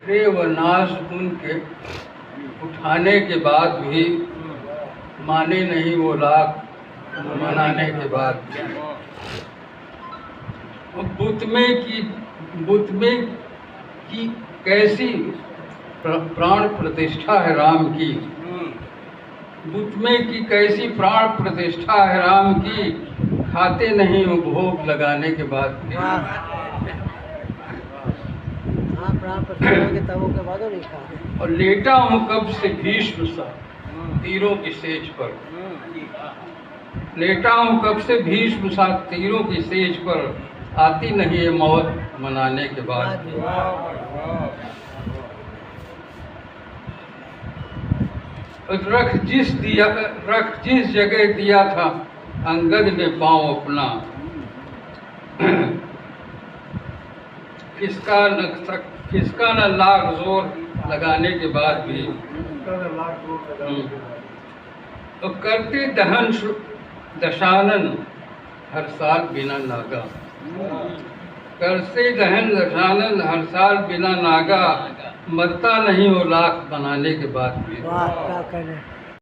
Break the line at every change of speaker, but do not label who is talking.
रे व नाश उनके उठाने के बाद भी माने नहीं वो लाख मनाने के बाद भी। बुत में की कैसी प्राण प्रतिष्ठा है राम की। बुत में की कैसी प्राण प्रतिष्ठा है राम की, खाते नहीं वो भोग लगाने के बाद भी। और लेटा हूँ कब से भीष्म सा तीरों की सेज पर। लेटा हूँ कब से भीष्म सा तीरों की सेज पर, आती नहीं है मौत मनाने के बाद। रख जिस जगह दिया था अंगद ने पाँव अपना, किसका न लाख जोर लगाने के बाद भी। तो करते दहन दशानन हर साल बिना नागा। करते दहन दशानन हर साल बिना नागा, मरता नहीं वो लाख बनाने के बाद भी।